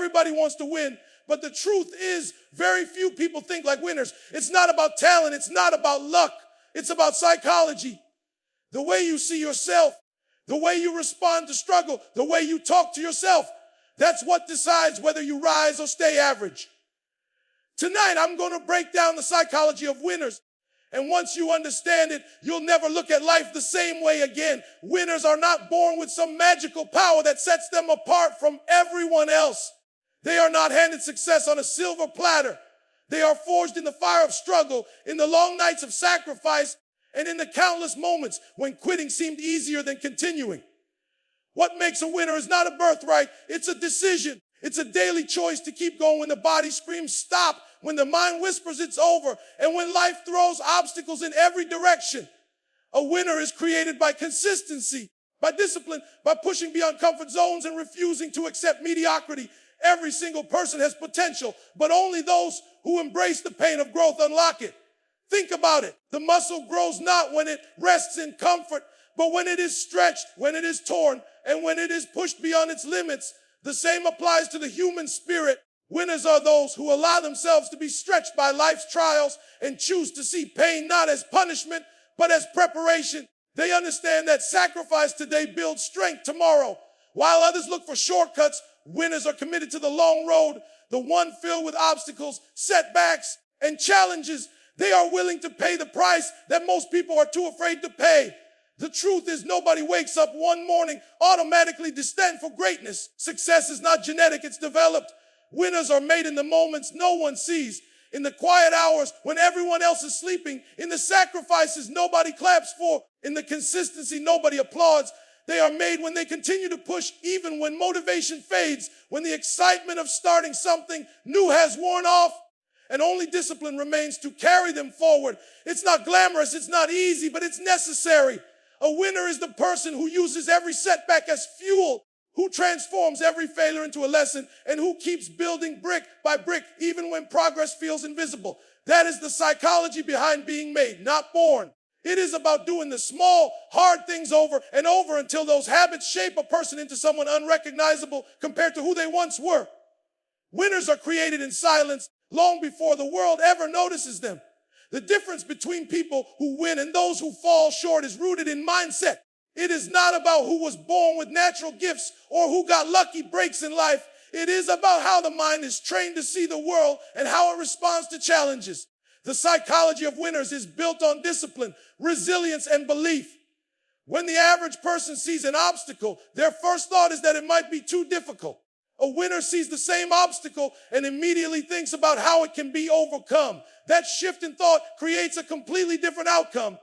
Everybody wants to win. But the truth is, very few people think like winners. It's not about talent. It's not about luck. It's about psychology. The way you see yourself, the way you respond to struggle, the way you talk to yourself, that's what decides whether you rise or stay average. Tonight, I'm going to break down the psychology of winners. And once you understand it, you'll never look at life the same way again. Winners are not born with some magical power that sets them apart from everyone else. They are not handed success on a silver platter. They are forged in the fire of struggle, in the long nights of sacrifice, and in the countless moments when quitting seemed easier than continuing. What makes a winner is not a birthright, it's a decision. It's a daily choice to keep going when the body screams stop, when the mind whispers it's over, and when life throws obstacles in every direction. A winner is created by consistency, by discipline, by pushing beyond comfort zones and refusing to accept mediocrity. Every single person has potential, but only those who embrace the pain of growth unlock it. Think about it. The muscle grows not when it rests in comfort, but when it is stretched, when it is torn, and when it is pushed beyond its limits. The same applies to the human spirit. Winners are those who allow themselves to be stretched by life's trials and choose to see pain not as punishment, but as preparation. They understand that sacrifice today builds strength tomorrow. While others look for shortcuts, winners are committed to the long road, the one filled with obstacles, setbacks, and challenges. They are willing to pay the price that most people are too afraid to pay. The truth is, nobody wakes up one morning automatically destined for greatness. Success is not genetic, it's developed. Winners are made in the moments no one sees, in the quiet hours when everyone else is sleeping, in the sacrifices nobody claps for, in the consistency nobody applauds. They are made when they continue to push even when motivation fades, when the excitement of starting something new has worn off, and only discipline remains to carry them forward. It's not glamorous, it's not easy, but it's necessary. A winner is the person who uses every setback as fuel, who transforms every failure into a lesson, and who keeps building brick by brick even when progress feels invisible. That is the psychology behind being made, not born. It is about doing the small, hard things over and over until those habits shape a person into someone unrecognizable compared to who they once were. Winners are created in silence long before the world ever notices them. The difference between people who win and those who fall short is rooted in mindset. It is not about who was born with natural gifts or who got lucky breaks in life. It is about how the mind is trained to see the world and how it responds to challenges. The psychology of winners is built on discipline, resilience, and belief. When the average person sees an obstacle, their first thought is that it might be too difficult. A winner sees the same obstacle and immediately thinks about how it can be overcome. That shift in thought creates a completely different outcome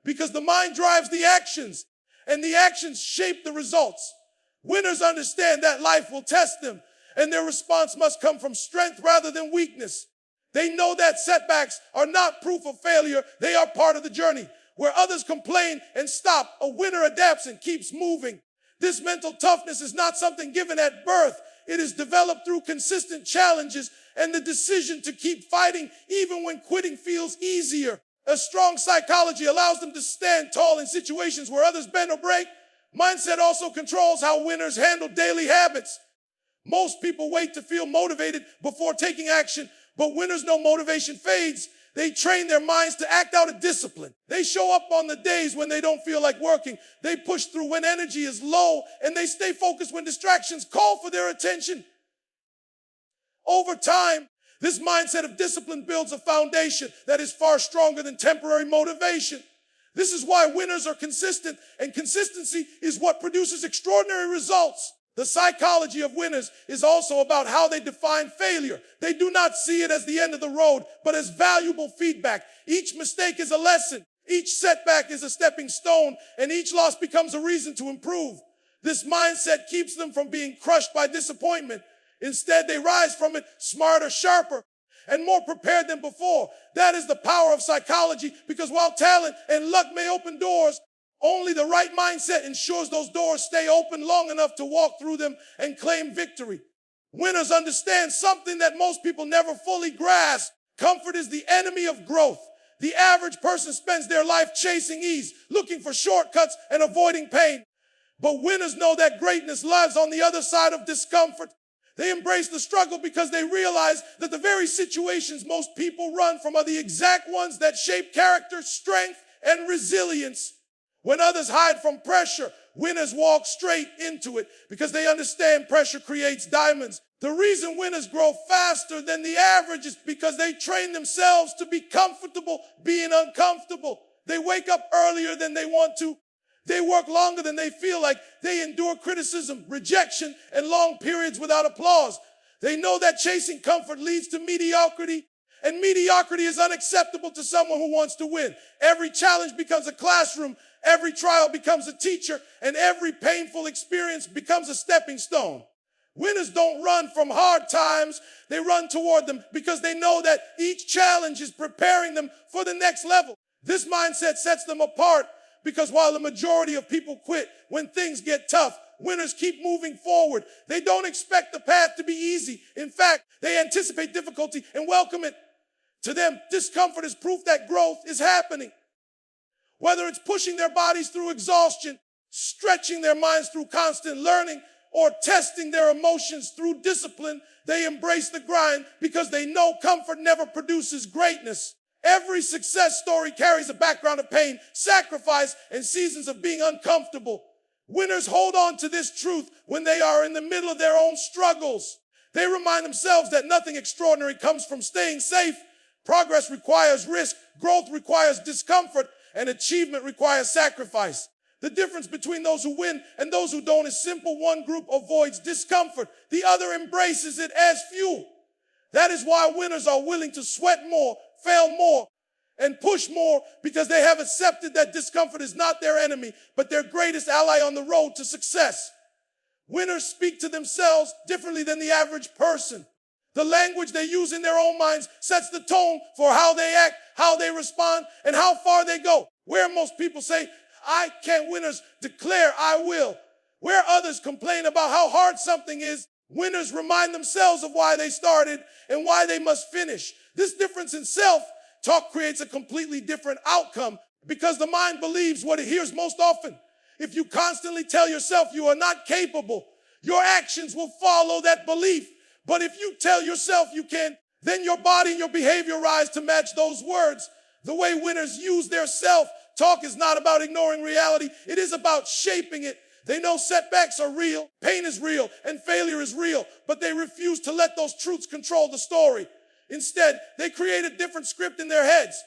because the mind drives the actions and the actions shape the results. Winners understand that life will test them and their response must come from strength rather than weakness. They know that setbacks are not proof of failure. They are part of the journey. Where others complain and stop, a winner adapts and keeps moving. This mental toughness is not something given at birth. It is developed through consistent challenges and the decision to keep fighting even when quitting feels easier. A strong psychology allows them to stand tall in situations where others bend or break. Mindset also controls how winners handle daily habits. Most people wait to feel motivated before taking action, but winners know motivation fades. They train their minds to act out of discipline. They show up on the days when they don't feel like working. They push through when energy is low, and they stay focused when distractions call for their attention. Over time, this mindset of discipline builds a foundation that is far stronger than temporary motivation. This is why winners are consistent, and consistency is what produces extraordinary results. The psychology of winners is also about how they define failure. They do not see it as the end of the road, but as valuable feedback. Each mistake is a lesson. Each setback is a stepping stone, and each loss becomes a reason to improve. This mindset keeps them from being crushed by disappointment. Instead, they rise from it smarter, sharper, and more prepared than before. That is the power of psychology, because while talent and luck may open doors, only the right mindset ensures those doors stay open long enough to walk through them and claim victory. Winners understand something that most people never fully grasp. Comfort is the enemy of growth. The average person spends their life chasing ease, looking for shortcuts and avoiding pain. But winners know that greatness lies on the other side of discomfort. They embrace the struggle because they realize that the very situations most people run from are the exact ones that shape character, strength, and resilience. When others hide from pressure, winners walk straight into it because they understand pressure creates diamonds. The reason winners grow faster than the average is because they train themselves to be comfortable being uncomfortable. They wake up earlier than they want to. They work longer than they feel like. They endure criticism, rejection, and long periods without applause. They know that chasing comfort leads to mediocrity, and mediocrity is unacceptable to someone who wants to win. Every challenge becomes a classroom, every trial becomes a teacher, and every painful experience becomes a stepping stone. Winners don't run from hard times, they run toward them because they know that each challenge is preparing them for the next level. This mindset sets them apart because while the majority of people quit when things get tough, winners keep moving forward. They don't expect the path to be easy. In fact, they anticipate difficulty and welcome it. To them, discomfort is proof that growth is happening. Whether it's pushing their bodies through exhaustion, stretching their minds through constant learning, or testing their emotions through discipline, they embrace the grind because they know comfort never produces greatness. Every success story carries a background of pain, sacrifice, and seasons of being uncomfortable. Winners hold on to this truth when they are in the middle of their own struggles. They remind themselves that nothing extraordinary comes from staying safe. Progress requires risk, growth requires discomfort, and achievement requires sacrifice. The difference between those who win and those who don't is simple. One group avoids discomfort. The other embraces it as fuel. That is why winners are willing to sweat more, fail more, and push more, because they have accepted that discomfort is not their enemy, but their greatest ally on the road to success. Winners speak to themselves differently than the average person. The language they use in their own minds sets the tone for how they act, how they respond, and how far they go. Where most people say, I can't, winners declare, I will. Where others complain about how hard something is, winners remind themselves of why they started and why they must finish. This difference in self-talk creates a completely different outcome because the mind believes what it hears most often. If you constantly tell yourself you are not capable, your actions will follow that belief. But if you tell yourself you can, then your body and your behavior rise to match those words. The way winners use their self-talk is not about ignoring reality. It is about shaping it. They know setbacks are real, pain is real, and failure is real, but they refuse to let those truths control the story. Instead, they create a different script in their heads.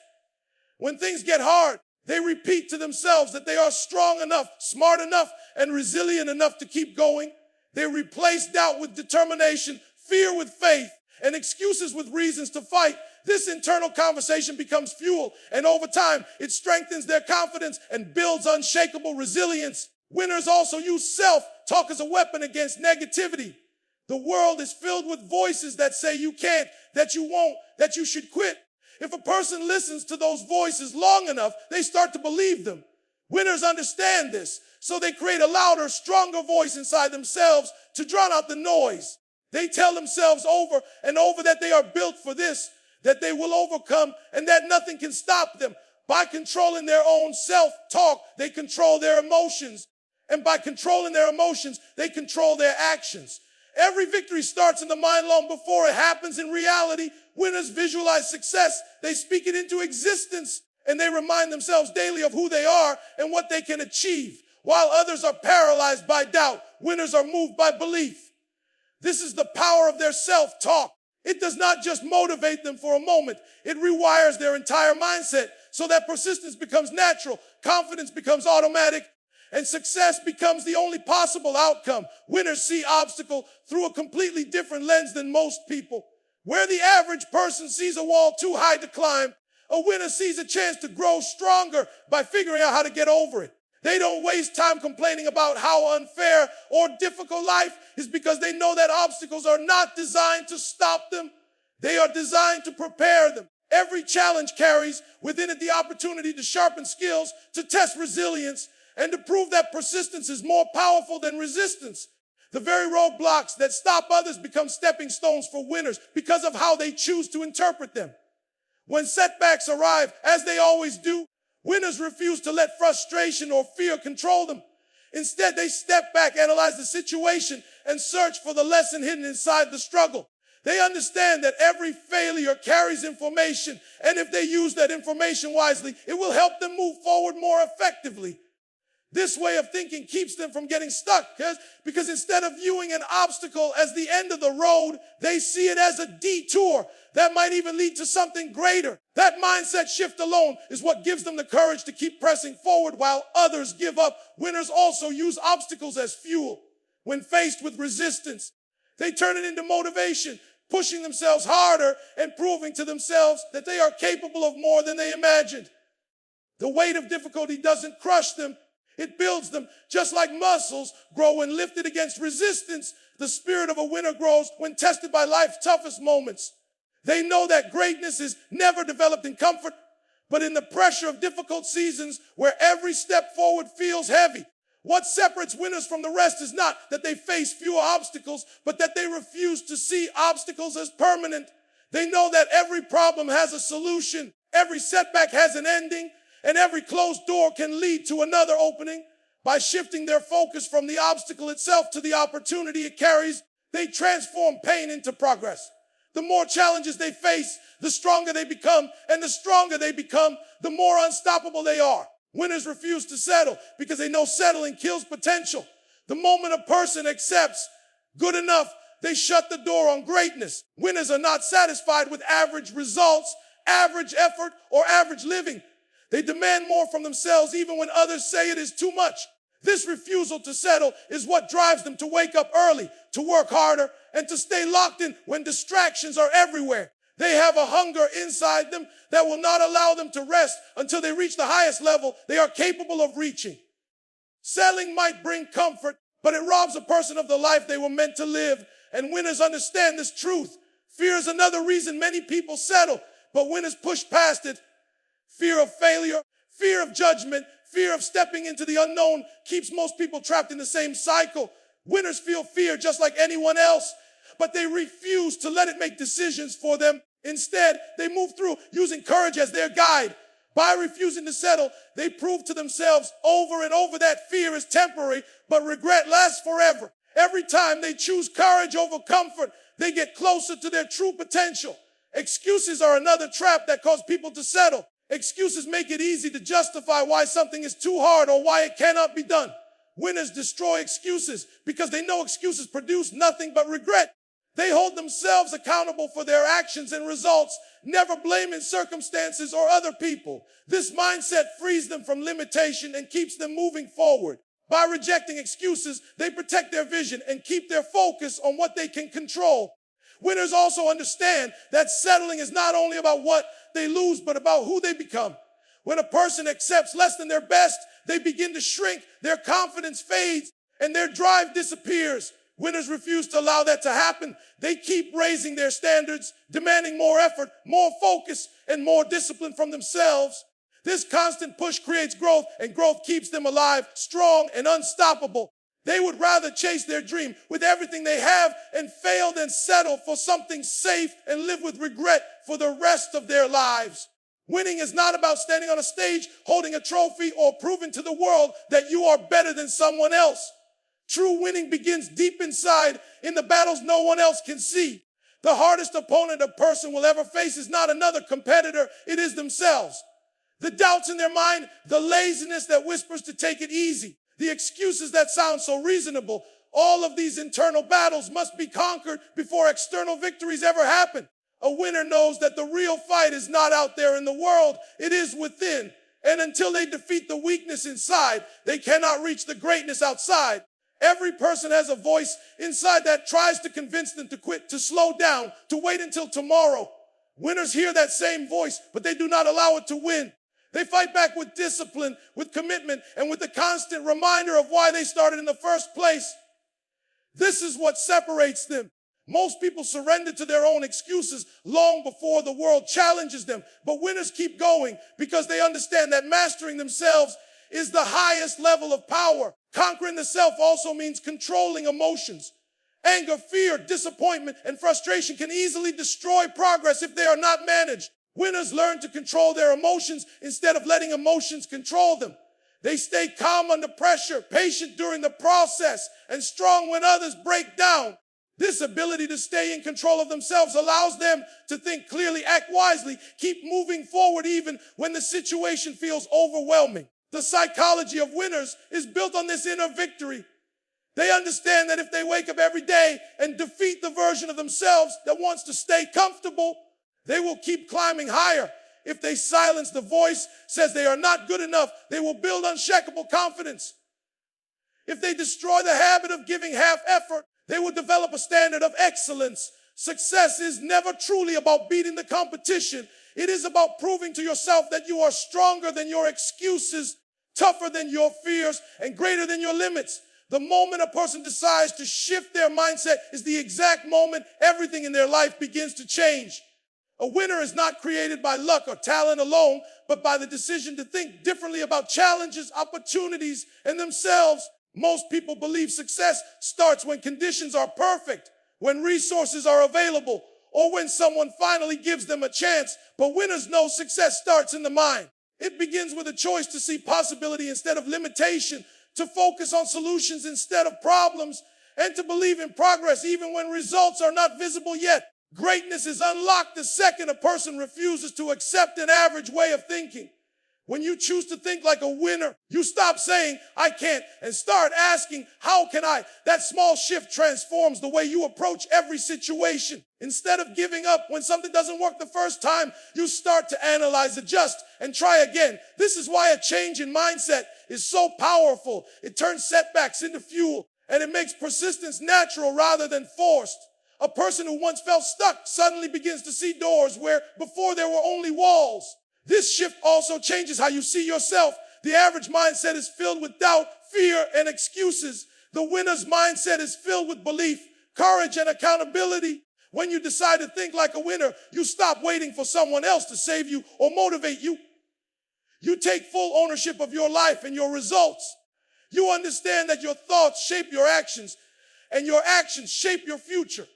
When things get hard, they repeat to themselves that they are strong enough, smart enough, and resilient enough to keep going. They replace doubt with determination, fear with faith, and excuses with reasons to fight. This internal conversation becomes fuel, and over time, it strengthens their confidence and builds unshakable resilience. Winners also use self-talk as a weapon against negativity. The world is filled with voices that say you can't, that you won't, that you should quit. If a person listens to those voices long enough, they start to believe them. Winners understand this, so they create a louder, stronger voice inside themselves to drown out the noise. They tell themselves over and over that they are built for this, that they will overcome, and that nothing can stop them. By controlling their own self-talk, they control their emotions. And by controlling their emotions, they control their actions. Every victory starts in the mind long before it happens in reality. Winners visualize success. They speak it into existence, and they remind themselves daily of who they are and what they can achieve. While others are paralyzed by doubt, winners are moved by belief. This is the power of their self-talk. It does not just motivate them for a moment. It rewires their entire mindset so that persistence becomes natural, confidence becomes automatic, and success becomes the only possible outcome. Winners see obstacle through a completely different lens than most people. Where the average person sees a wall too high to climb, a winner sees a chance to grow stronger by figuring out how to get over it. They don't waste time complaining about how unfair or difficult life is because they know that obstacles are not designed to stop them. They are designed to prepare them. Every challenge carries within it the opportunity to sharpen skills, to test resilience, and to prove that persistence is more powerful than resistance. The very roadblocks that stop others become stepping stones for winners because of how they choose to interpret them. When setbacks arrive, as they always do, winners refuse to let frustration or fear control them. Instead, they step back, analyze the situation, and search for the lesson hidden inside the struggle. They understand that every failure carries information, and if they use that information wisely, it will help them move forward more effectively. This way of thinking keeps them from getting stuck because instead of viewing an obstacle as the end of the road, they see it as a detour that might even lead to something greater. That mindset shift alone is what gives them the courage to keep pressing forward while others give up. Winners also use obstacles as fuel. When faced with resistance, they turn it into motivation, pushing themselves harder and proving to themselves that they are capable of more than they imagined. The weight of difficulty doesn't crush them. It builds them. Just like muscles grow when lifted against resistance, the spirit of a winner grows when tested by life's toughest moments. They know that greatness is never developed in comfort, but in the pressure of difficult seasons where every step forward feels heavy. What separates winners from the rest is not that they face fewer obstacles, but that they refuse to see obstacles as permanent. They know that every problem has a solution, every setback has an ending, and every closed door can lead to another opening. By shifting their focus from the obstacle itself to the opportunity it carries, they transform pain into progress. The more challenges they face, the stronger they become, and the stronger they become, the more unstoppable they are. Winners refuse to settle because they know settling kills potential. The moment a person accepts good enough, they shut the door on greatness. Winners are not satisfied with average results, average effort, or average living. They demand more from themselves even when others say it is too much. This refusal to settle is what drives them to wake up early, to work harder, and to stay locked in when distractions are everywhere. They have a hunger inside them that will not allow them to rest until they reach the highest level they are capable of reaching. Settling might bring comfort, but it robs a person of the life they were meant to live, and winners understand this truth. Fear is another reason many people settle, but winners push past it. Fear of failure, fear of judgment, fear of stepping into the unknown keeps most people trapped in the same cycle. Winners feel fear just like anyone else, but they refuse to let it make decisions for them. Instead, they move through using courage as their guide. By refusing to settle, they prove to themselves over and over that fear is temporary, but regret lasts forever. Every time they choose courage over comfort, they get closer to their true potential. Excuses are another trap that cause people to settle. Excuses make it easy to justify why something is too hard or why it cannot be done. Winners destroy excuses because they know excuses produce nothing but regret. They hold themselves accountable for their actions and results, never blaming circumstances or other people. This mindset frees them from limitation and keeps them moving forward. By rejecting excuses, they protect their vision and keep their focus on what they can control. Winners also understand that settling is not only about what they lose, but about who they become. When a person accepts less than their best, they begin to shrink, their confidence fades, and their drive disappears. Winners refuse to allow that to happen. They keep raising their standards, demanding more effort, more focus, and more discipline from themselves. This constant push creates growth, and growth keeps them alive, strong, and unstoppable. They would rather chase their dream with everything they have and fail than settle for something safe and live with regret for the rest of their lives. Winning is not about standing on a stage, holding a trophy, or proving to the world that you are better than someone else. True winning begins deep inside in the battles no one else can see. The hardest opponent a person will ever face is not another competitor, it is themselves. The doubts in their mind, the laziness that whispers to take it easy, the excuses that sound so reasonable, all of these internal battles must be conquered before external victories ever happen. A winner knows that the real fight is not out there in the world, it is within. And until they defeat the weakness inside, they cannot reach the greatness outside. Every person has a voice inside that tries to convince them to quit, to slow down, to wait until tomorrow. Winners hear that same voice, but they do not allow it to win. They fight back with discipline, with commitment, and with the constant reminder of why they started in the first place. This is what separates them. Most people surrender to their own excuses long before the world challenges them. But winners keep going because they understand that mastering themselves is the highest level of power. Conquering the self also means controlling emotions. Anger, fear, disappointment, and frustration can easily destroy progress if they are not managed. Winners learn to control their emotions instead of letting emotions control them. They stay calm under pressure, patient during the process, and strong when others break down. This ability to stay in control of themselves allows them to think clearly, act wisely, keep moving forward even when the situation feels overwhelming. The psychology of winners is built on this inner victory. They understand that if they wake up every day and defeat the version of themselves that wants to stay comfortable, they will keep climbing higher. If they silence the voice says they are not good enough, they will build unshakable confidence. If they destroy the habit of giving half effort, they will develop a standard of excellence. Success is never truly about beating the competition. It is about proving to yourself that you are stronger than your excuses, tougher than your fears, and greater than your limits. The moment a person decides to shift their mindset is the exact moment everything in their life begins to change. A winner is not created by luck or talent alone, but by the decision to think differently about challenges, opportunities, and themselves. Most people believe success starts when conditions are perfect, when resources are available, or when someone finally gives them a chance. But winners know success starts in the mind. It begins with a choice to see possibility instead of limitation, to focus on solutions instead of problems, and to believe in progress even when results are not visible yet. Greatness is unlocked the second a person refuses to accept an average way of thinking. When you choose to think like a winner, you stop saying, I can't, and start asking, how can I? That small shift transforms the way you approach every situation. Instead of giving up when something doesn't work the first time, you start to analyze, adjust, and try again. This is why a change in mindset is so powerful. It turns setbacks into fuel, and it makes persistence natural rather than forced. A person who once felt stuck suddenly begins to see doors where before there were only walls. This shift also changes how you see yourself. The average mindset is filled with doubt, fear, and excuses. The winner's mindset is filled with belief, courage, and accountability. When you decide to think like a winner, you stop waiting for someone else to save you or motivate you. You take full ownership of your life and your results. You understand that your thoughts shape your actions, and your actions shape your future.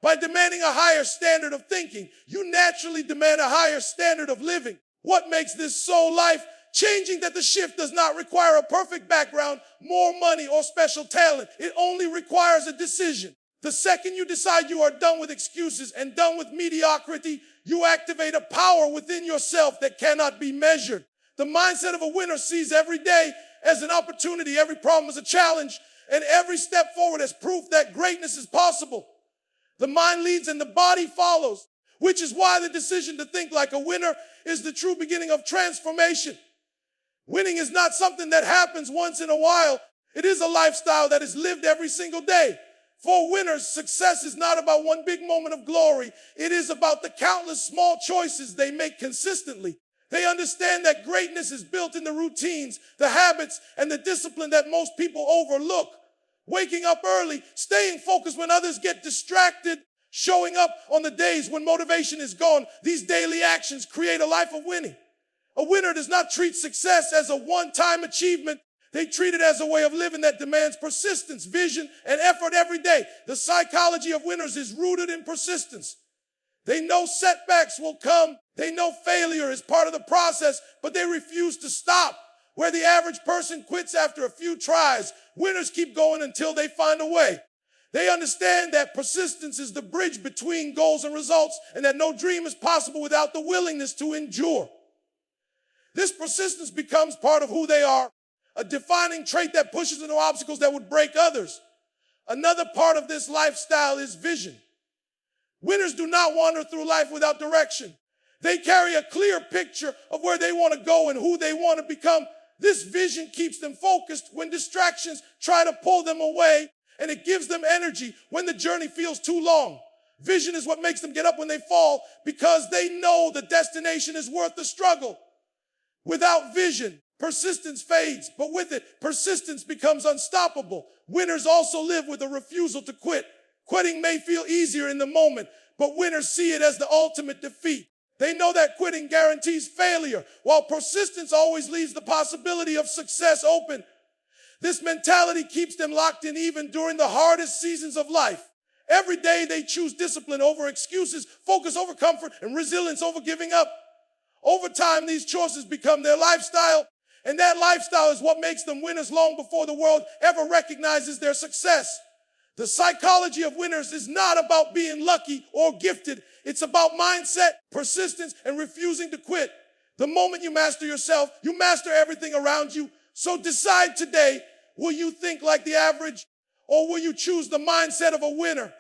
By demanding a higher standard of thinking, you naturally demand a higher standard of living. What makes this so life-changing that the shift does not require a perfect background, more money, or special talent. It only requires a decision. The second you decide you are done with excuses and done with mediocrity, you activate a power within yourself that cannot be measured. The mindset of a winner sees every day as an opportunity, every problem as a challenge, and every step forward as proof that greatness is possible. The mind leads and the body follows, which is why the decision to think like a winner is the true beginning of transformation. Winning is not something that happens once in a while. It is a lifestyle that is lived every single day. For winners, success is not about one big moment of glory. It is about the countless small choices they make consistently. They understand that greatness is built in the routines, the habits, and the discipline that most people overlook. Waking up early, staying focused when others get distracted, showing up on the days when motivation is gone. These daily actions create a life of winning. A winner does not treat success as a one-time achievement. They treat it as a way of living that demands persistence, vision, and effort every day. The psychology of winners is rooted in persistence. They know setbacks will come. They know failure is part of the process, but they refuse to stop. Where the average person quits after a few tries, winners keep going until they find a way. They understand that persistence is the bridge between goals and results, and that no dream is possible without the willingness to endure. This persistence becomes part of who they are, a defining trait that pushes into obstacles that would break others. Another part of this lifestyle is vision. Winners do not wander through life without direction. They carry a clear picture of where they want to go and who they want to become. This vision keeps them focused when distractions try to pull them away, and it gives them energy when the journey feels too long. Vision is what makes them get up when they fall, because they know the destination is worth the struggle. Without vision, persistence fades, but with it, persistence becomes unstoppable. Winners also live with a refusal to quit. Quitting may feel easier in the moment, but winners see it as the ultimate defeat. They know that quitting guarantees failure, while persistence always leaves the possibility of success open. This mentality keeps them locked in even during the hardest seasons of life. Every day they choose discipline over excuses, focus over comfort, and resilience over giving up. Over time, these choices become their lifestyle, And that lifestyle is what makes them winners long before the world ever recognizes their success. The psychology of winners is not about being lucky or gifted. It's about mindset, persistence, and refusing to quit. The moment you master yourself, you master everything around you. So decide today, will you think like the average or will you choose the mindset of a winner?